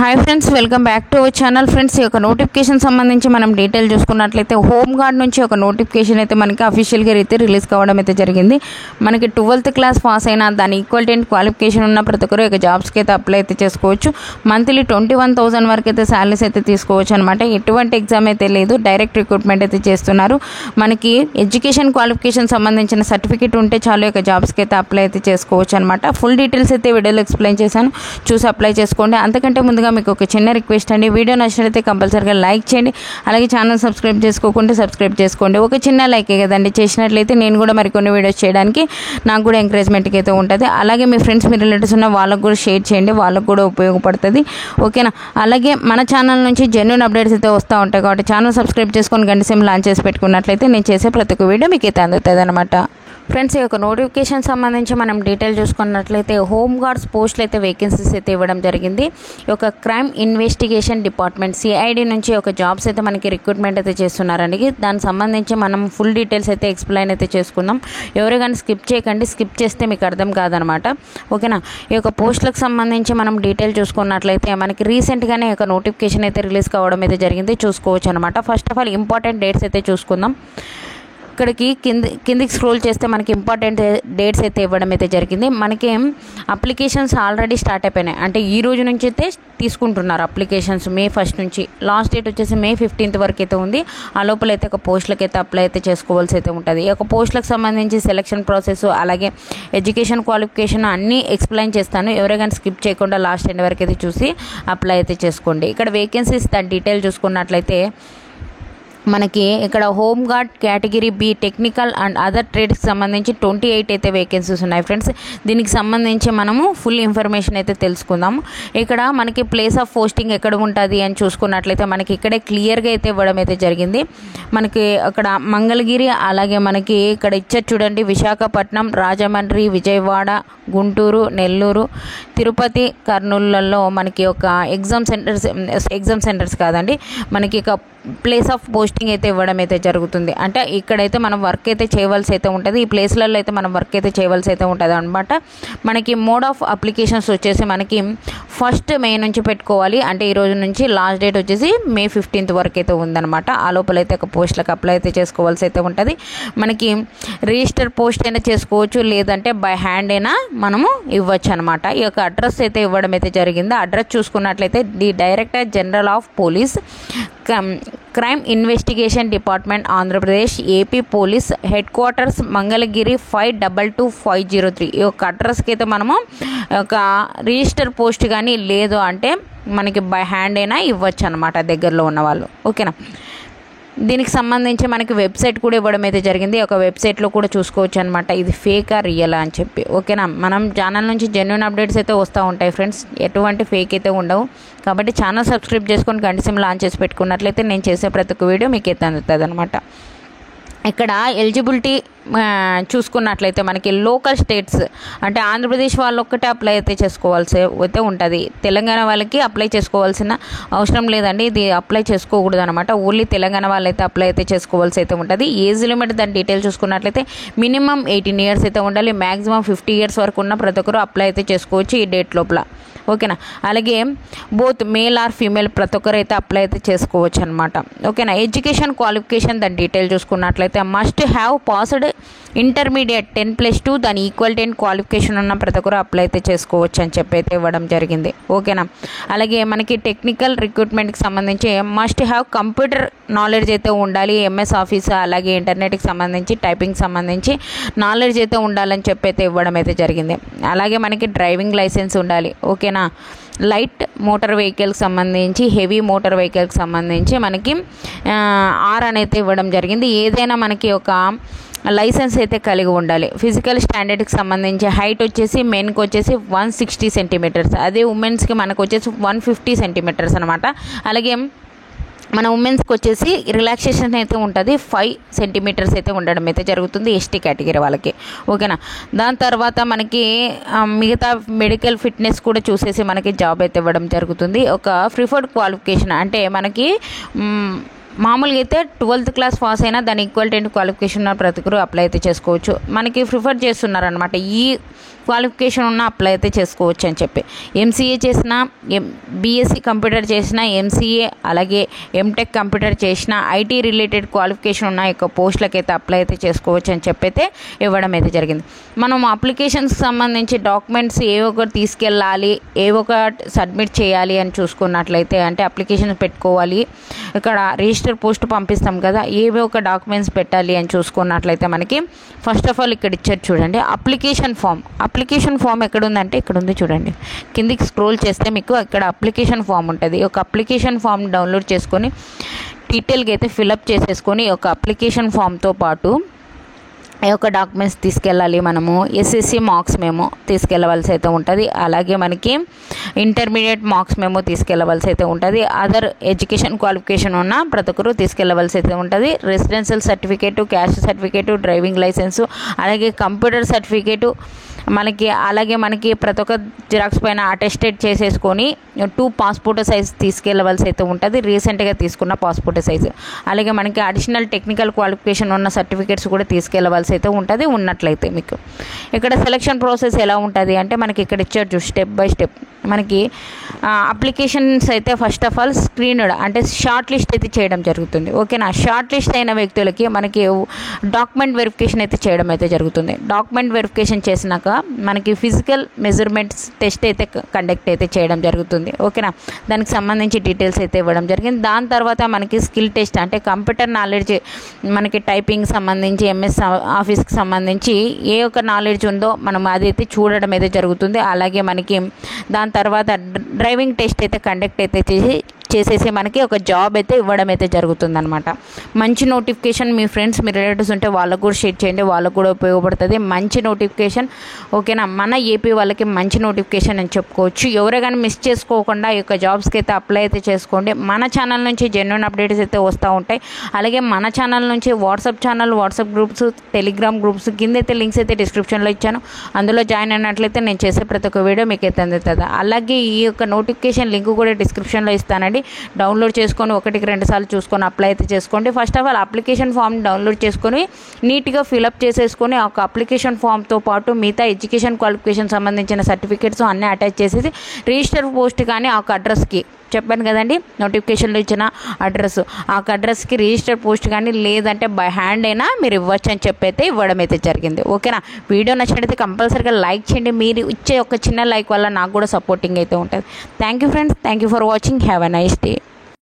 Hi friends, welcome back to our channel. Friends, ఈ యొక్క notification సంబంధించి మనం డీటెయిల్ చూసుకున్నట్లయితే హోమ్ గార్డ్ నుంచి ఒక నోటిఫికేషన్ అయితే మనకి అఫీషియల్గా అయితే రిలీజ్ కావడం అయితే జరిగింది. మనకి 12th క్లాస్ పాస్ అయినా దాని ఈక్వల్ క్వాలిఫికేషన్ ఉన్న ప్రతి ఒక్కరు ఇక జాబ్స్కి అయితే అప్లై అయితే చేసుకోవచ్చు. మంత్లీ 21,000 వరకు అయితే శాలరీస్ అయితే తీసుకోవచ్చు అనమాట. ఎటువంటి ఎగ్జామ్ అయితే లేదు, డైరెక్ట్ రిక్రూట్మెంట్ అయితే చేస్తున్నారు. మనకి ఎడ్యుకేషన్ క్వాలిఫికేషన్ సంబంధించిన సర్టిఫికేట్ ఉంటే చాలు ఇక జాబ్స్కి అయితే అప్లై అయితే చేసుకోవచ్చు అనమాట. ఫుల్ డీటెయిల్స్ అయితే వీడియోలో ఎక్స్ప్లెయిన్ చేశాను, చూసి అప్లై చేసుకోండి. అంతకంటే ముందుగా మీకు ఒక చిన్న రిక్వెస్ట్ అండి, వీడియో నచ్చినట్లయితే కంపల్సరీగా లైక్ చేయండి. అలాగే ఛానల్ సబ్స్క్రైబ్ చేసుకోకుంటే సబ్స్క్రైబ్ చేసుకోండి. ఒక చిన్న లైకే కదండి, చేసినట్లయితే నేను కూడా మరికొన్ని వీడియోస్ చేయడానికి నాకు కూడా ఎంకరేజ్మెంట్కి అయితే ఉంటుంది. అలాగే మీ ఫ్రెండ్స్, మీ రిలేటివ్స్ ఉన్న వాళ్ళకు కూడా షేర్ చేయండి, వాళ్ళకు కూడా ఉపయోగపడుతుంది. ఓకేనా? అలాగే మన ఛానల్ నుంచి జెన్యూన్ అప్డేట్స్ అయితే వస్తూ ఉంటాయి కాబట్టి ఛానల్ సబ్స్క్రైబ్ చేసుకొని గంట సేపు లాంచ్ చేసి పెట్టుకున్నట్లయితే నేను చేసే ప్రతి ఒక్క వీడియో మీకు అయితే అందుతుంది అనమాట. ఫ్రెండ్స్, ఈ యొక్క నోటిఫికేషన్ సంబంధించి మనం డీటెయిల్ చూసుకున్నట్లయితే హోమ్ గార్డ్స్ పోస్టులు అయితే వేకెన్సీస్ అయితే ఇవ్వడం జరిగింది. ఈ యొక్క క్రైమ్ ఇన్వెస్టిగేషన్ డిపార్ట్మెంట్ సిఐడి నుంచి ఒక జాబ్స్ అయితే మనకి రిక్రూట్మెంట్ అయితే చేస్తున్నారండి. దానికి సంబంధించి మనం ఫుల్ డీటెయిల్స్ అయితే ఎక్స్ప్లెయిన్ అయితే చేసుకుందాం. ఎవరు కానీ స్కిప్ చేయకండి, స్కిప్ చేస్తే మీకు అర్థం కాదనమాట. ఓకేనా? ఈ యొక్క పోస్టులకు సంబంధించి మనం డీటెయిల్ చూసుకున్నట్లయితే మనకి రీసెంట్గానే ఈ యొక్క నోటిఫికేషన్ అయితే రిలీజ్ కావడం అయితే జరిగింది, చూసుకోవచ్చు అనమాట. First of all important dates అయితే చూసుకుందాం. ఇక్కడికి కిందికి స్క్రోల్ చేస్తే మనకి ఇంపార్టెంట్ డేట్స్ అయితే ఇవ్వడం అయితే జరిగింది. మనకి అప్లికేషన్స్ ఆల్రెడీ స్టార్ట్ అయిపోయినాయి, అంటే ఈ రోజు నుంచి అయితే తీసుకుంటున్నారు అప్లికేషన్స్. May 1 నుంచి లాస్ట్ డేట్ వచ్చేసి May 15 వరకు అయితే ఉంది. ఆ లోపల అయితే ఒక పోస్టులకు అయితే అప్లై అయితే చేసుకోవాల్సి అయితే ఉంటుంది. ఈ యొక్క పోస్టులకు సంబంధించి సెలక్షన్ ప్రాసెస్, అలాగే ఎడ్యుకేషన్ క్వాలిఫికేషన్ అన్నీ ఎక్స్ప్లెయిన్ చేస్తాను. ఎవరైనా స్కిప్ చేయకుండా లాస్ట్ ఎండ్ వరకు అయితే చూసి అప్లై అయితే చేసుకోండి. ఇక్కడ వేకెన్సీస్ దాని డీటెయిల్ చూసుకున్నట్లయితే మనకి ఇక్కడ home guard category B technical and other ట్రేడ్స్కి సంబంధించి 28 అయితే వేకెన్సీస్ ఉన్నాయి ఫ్రెండ్స్. దీనికి సంబంధించి మనము ఫుల్ ఇన్ఫర్మేషన్ అయితే తెలుసుకుందాము. ఇక్కడ మనకి ప్లేస్ ఆఫ్ పోస్టింగ్ ఎక్కడ ఉంటుంది అని చూసుకున్నట్లయితే మనకి ఇక్కడే క్లియర్గా అయితే ఇవ్వడం అయితే జరిగింది. మనకి అక్కడ మంగళగిరి, అలాగే మనకి ఇక్కడ ఇచ్చారు చూడండి, విశాఖపట్నం, రాజమండ్రి, విజయవాడ, గుంటూరు, నెల్లూరు, తిరుపతి, కర్నూలులలో మనకి ఒక ఎగ్జామ్ సెంటర్స్ కాదండి, మనకి ఇక ప్లేస్ ఆఫ్ పోస్టింగ్ అయితే ఇవ్వడం అయితే జరుగుతుంది. అంటే ఇక్కడైతే మనం వర్క్ అయితే చేయవలసి అయితే ఉంటుంది, ఈ ప్లేస్లలో అయితే మనం వర్క్ అయితే చేయవలసి అయితే ఉంటుంది అనమాట. మనకి మోడ్ ఆఫ్ అప్లికేషన్స్ వచ్చేసి మనకి 1 May నుంచి పెట్టుకోవాలి, అంటే ఈ రోజు నుంచి లాస్ట్ డేట్ వచ్చేసి May 15 వరకు అయితే ఉందన్నమాట. ఆ లోపల అయితే ఒక పోస్టులకు అప్లై అయితే చేసుకోవాల్సి అయితే ఉంటుంది. మనకి రిజిస్టర్ పోస్ట్ అయినా చేసుకోవచ్చు, లేదంటే బై హ్యాండ్ అయినా మనము ఇవ్వచ్చు అనమాట. ఈ యొక్క అడ్రస్ అయితే ఇవ్వడం అయితే జరిగింది. అడ్రస్ చూసుకున్నట్లయితే the director general of police, crime investigation department, Andhra Pradesh, AP police head quarters, Mangalagiri 522503. ఈ యొక్క అడ్రస్కి అయితే మనము ఒక రిజిస్టర్ పోస్ట్ కానీ లేదు అంటే మనకి బై హ్యాండ్ అయినా ఇవ్వచ్చు అనమాట, దగ్గరలో ఉన్న వాళ్ళు. ఓకేనా? దీనికి సంబంధించి మనకి వెబ్సైట్ కూడా ఇవ్వడం అయితే జరిగింది. ఒక వెబ్సైట్లో కూడా చూసుకోవచ్చు అనమాట, ఇది ఫేకా రియలా అని చెప్పి. ఓకేనా? మనం ఛానల్ నుంచి జెన్యూన్ అప్డేట్స్ అయితే వస్తూ ఉంటాయి ఫ్రెండ్స్, ఎటువంటి ఫేక్ అయితే ఉండవు. కాబట్టి ఛానల్ సబ్స్క్రైబ్ చేసుకొని గంట సేపు లాంచ్ చేసి పెట్టుకున్నట్లయితే నేను చేసే ప్రతి ఒక్క వీడియో మీకు అయితే అందుతుంది అనమాట. ఇక్కడ ఎలిజిబిలిటీ చూసుకున్నట్లయితే మనకి లోకల్ స్టేట్స్ అంటే ఆంధ్రప్రదేశ్ వాళ్ళు ఒక్కటే అప్లై అయితే చేసుకోవాల్సి అయితే ఉంటుంది. తెలంగాణ వాళ్ళకి అప్లై చేసుకోవాల్సిన అవసరం లేదండి, ఇది అప్లై చేసుకోకూడదు అనమాట. ఓన్లీ తెలంగాణ వాళ్ళు అయితే అప్లై అయితే చేసుకోవాల్సి అయితే ఉంటుంది. ఏజ్ లిమిట్ దాని డీటెయిల్ చూసుకున్నట్లయితే మినిమం 18 years అయితే ఉండాలి, మ్యాక్సిమం 50 years వరకు ఉన్న ప్రతి ఒక్కరు అప్లై అయితే చేసుకోవచ్చు ఈ డేట్ లోపల. ఓకేనా? అలాగే బోత్ మేల్ ఆర్ ఫీమేల్ ప్రతి ఒక్కరు అయితే అప్లై అయితే చేసుకోవచ్చు అనమాట. ఓకేనా? ఎడ్యుకేషన్ క్వాలిఫికేషన్ దాని డీటెయిల్ చూసుకున్నట్లయితే మస్ట్ హ్యావ్ పాస్డ్ ఇంటర్మీడియట్ 10+2 దాని ఈక్వల్ 10 క్వాలిఫికేషన్ ఉన్న ప్రతి ఒక్కరు అప్లై అయితే చేసుకోవచ్చు అని చెప్పి అయితే ఇవ్వడం జరిగింది. ఓకేనా? అలాగే మనకి టెక్నికల్ రిక్రూట్మెంట్కి సంబంధించి మస్ట్ హ్యావ్ కంప్యూటర్ నాలెడ్జ్ అయితే ఉండాలి, ఎంఎస్ ఆఫీస్, అలాగే ఇంటర్నెట్కి సంబంధించి టైపింగ్ సంబంధించి నాలెడ్జ్ అయితే ఉండాలని చెప్పి అయితే ఇవ్వడం అయితే జరిగింది. అలాగే మనకి డ్రైవింగ్ లైసెన్స్ ఉండాలి. ఓకేనా? లైట్ మోటార్ వెహికల్కి సంబంధించి, హెవీ మోటార్ వెహికల్కి సంబంధించి మనకి R అనేది ఇవ్వడం జరిగింది. ఏదైనా మనకి ఒక లైసెన్స్ అయితే కలిగి ఉండాలి. ఫిజికల్ స్టాండర్డ్కి సంబంధించి హైట్ వచ్చేసి మెన్కి వచ్చేసి 160 centimeters, అదే ఉమెన్స్కి మనకు వచ్చేసి 150 centimeters అనమాట. అలాగే మన ఉమెన్స్కి వచ్చేసి రిలాక్సేషన్ అయితే ఉంటుంది, 5 centimeters అయితే ఉండడం అయితే జరుగుతుంది ఎస్టీ కేటగిరీ వాళ్ళకి. ఓకేనా? దాని తర్వాత మనకి మిగతా మెడికల్ ఫిట్నెస్ కూడా చూసేసి మనకి జాబ్ అయితే ఇవ్వడం జరుగుతుంది. ఒక ప్రిఫర్డ్ క్వాలిఫికేషన్ అంటే మనకి మామూలుగా అయితే 12th క్లాస్ పాస్ అయినా దాని ఈక్వల్ క్వాలిఫికేషన్ ఉన్న ప్రతి ఒక్కరు అప్లై అయితే చేసుకోవచ్చు. మనకి ప్రిఫర్ చేస్తున్నారనమాట ఈ క్వాలిఫికేషన్ ఉన్న అప్లై అయితే చేసుకోవచ్చు అని చెప్పి. ఎంసీఏ చేసిన, బీఎస్సీ కంప్యూటర్ చేసిన, ఎంసీఏ అలాగే ఎంటెక్ కంప్యూటర్ చేసిన, ఐటీ రిలేటెడ్ క్వాలిఫికేషన్ ఉన్న యొక్క పోస్టులకైతే అప్లై అయితే చేసుకోవచ్చు అని చెప్పి అయితే ఇవ్వడం అయితే జరిగింది. మనం అప్లికేషన్స్కి సంబంధించి డాక్యుమెంట్స్ ఏ ఒకటి తీసుకెళ్ళాలి, ఏ ఒకటి సబ్మిట్ చేయాలి అని చూసుకున్నట్లయితే, అంటే అప్లికేషన్ పెట్టుకోవాలి, ఇక్కడ రిజిస్టర్ పోస్ట్ పంపిస్తాం కదా, ఏవో ఒక డాక్యుమెంట్స్ పెట్టాలి అని చూసుకున్నట్లయితే మనకి ఫస్ట్ ఆఫ్ ఆల్ ఇక్కడ ఇచ్చారు చూడండి, అప్లికేషన్ ఫామ్ ఎక్కడ ఉందంటే ఇక్కడ ఉంది చూడండి. కిందికి స్క్రోల్ చేస్తే మీకు ఇక్కడ అప్లికేషన్ ఫామ్ ఉంటుంది. ఒక అప్లికేషన్ ఫామ్ డౌన్లోడ్ చేసుకొని డీటెయిల్గా అయితే ఫిలప్ చేసేసుకొని ఒక అప్లికేషన్ ఫామ్తో పాటు ఈ యొక్క డాక్యుమెంట్స్ తీసుకెళ్ళాలి. మనము ఎస్ఎస్సి మార్క్స్ మేము తీసుకెళ్ళవలసి అయితే ఉంటుంది. అలాగే మనకి ఇంటర్మీడియట్ మార్క్స్ మేము తీసుకెళ్ళవలసి అయితే ఉంటుంది. అదర్ ఎడ్యుకేషన్ క్వాలిఫికేషన్ ఉన్న ప్రతి ఒక్కరు తీసుకెళ్ళవలసి అయితే ఉంటుంది. Residential certificate, caste certificate, driving licence, అలాగే కంప్యూటర్ సర్టిఫికేటు అలాగే మనకి ప్రతి ఒక్క జిరాక్స్ పైన అటెస్టెడ్ చేసేసుకొని 2 పాస్పోర్ట్ సైజ్ తీసుకెళ్ళవలసి అయితే ఉంటుంది, రీసెంట్గా తీసుకున్న పాస్పోర్ట్ సైజు. అలాగే మనకి అడిషనల్ టెక్నికల్ క్వాలిఫికేషన్ ఉన్న సర్టిఫికేట్స్ కూడా తీసుకెళ్ళవలసి అయితే ఉంటుంది ఉన్నట్లయితే. మీకు ఇక్కడ సెలక్షన్ ప్రాసెస్ ఎలా ఉంటుంది అంటే మనకి ఇక్కడ ఇచ్చారు స్టెప్ బై స్టెప్. మనకి అప్లికేషన్స్ అయితే ఫస్ట్ ఆఫ్ ఆల్ స్క్రీన్డ్ అంటే షార్ట్ లిస్ట్ అయితే చేయడం జరుగుతుంది. ఓకేనా, షార్ట్ లిస్ట్ అయిన వ్యక్తులకి మనకి డాక్యుమెంట్ వెరిఫికేషన్ అయితే చేయడం అయితే జరుగుతుంది. డాక్యుమెంట్ వెరిఫికేషన్ చేసినాక మనకి ఫిజికల్ మెజర్మెంట్స్ టెస్ట్ అయితే కండక్ట్ అయితే చేయడం జరుగుతుంది. ఓకేనా, దానికి సంబంధించి డీటెయిల్స్ అయితే ఇవ్వడం జరిగింది. దాని తర్వాత మనకి స్కిల్ టెస్ట్ అంటే కంప్యూటర్ నాలెడ్జ్, మనకి టైపింగ్ సంబంధించి, ఎంఎస్ ఆఫీస్కి సంబంధించి ఏ ఒక్క నాలెడ్జ్ ఉందో మనం అదైతే చూడడం అయితే జరుగుతుంది. అలాగే మనకి దాని తర్వాత డ్రైవింగ్ టెస్ట్ అయితే కండక్ట్ అయితే చేసేసి మనకి ఒక జాబ్ అయితే ఇవ్వడం అయితే జరుగుతుందన్నమాట. మంచి నోటిఫికేషన్, మీ ఫ్రెండ్స్, మీ రిలేటివ్స్ ఉంటే వాళ్ళకు కూడా షేర్ చేయండి, వాళ్ళకు కూడా ఉపయోగపడుతుంది. మంచి నోటిఫికేషన్, ఓకేనా, మన ఏపీ వాళ్ళకి మంచి నోటిఫికేషన్ అని చెప్పుకోవచ్చు. ఎవరే కానీ మిస్ చేసుకోకుండా ఈ యొక్క జాబ్స్కి అయితే అప్లై అయితే చేసుకోండి. మన ఛానల్ నుంచి జెన్యూన్ అప్డేట్స్ అయితే వస్తూ ఉంటాయి. అలాగే మన ఛానల్ నుంచి వాట్సాప్ గ్రూప్స్, టెలిగ్రామ్ గ్రూప్స్ కింద అయితే లింక్స్ అయితే డిస్క్రిప్షన్లో ఇచ్చాను. అందులో జాయిన్ అయినట్లయితే నేను చేసే ప్రతి ఒక్క వీడియో మీకు అయితే అందుతుంది. అలాగే ఈ యొక్క నోటిఫికేషన్ లింక్ కూడా డిస్క్రిప్షన్లో ఇస్తానండి. డౌన్లోడ్ చేసుకొని 1-2 సార్లు చూసుకొని అప్లై అయితే చేసుకోండి. First of all application form download చేసుకొని నీట్గా ఫిలప్ చేసేసుకొని ఒక అప్లికేషన్ ఫామ్తో పాటు మిగతా ఎడ్యుకేషన్ క్వాలిఫికేషన్ సంబంధించిన సర్టిఫికేట్స్ అన్నీ అటాచ్ చేసేసి రిజిస్టర్ పోస్ట్ కానీ ఆ అడ్రస్కి చెప్పాను కదండి, నోటిఫికేషన్లో ఇచ్చిన అడ్రస్, ఆ అడ్రస్కి రిజిస్టర్ పోస్ట్ కానీ లేదంటే బై హ్యాండ్ అయినా మీరు ఇవ్వచ్చు అని చెప్పి అయితే ఇవ్వడం అయితే జరిగింది. ఓకేనా, వీడియో నచ్చినట్లయితే కంపల్సరీగా లైక్ చేయండి. మీరు ఇచ్చే ఒక చిన్న లైక్ వల్ల నాకు కూడా సపోర్టింగ్ అయితే ఉంటుంది. Thank you friends, thank you for watching. Have a nice day.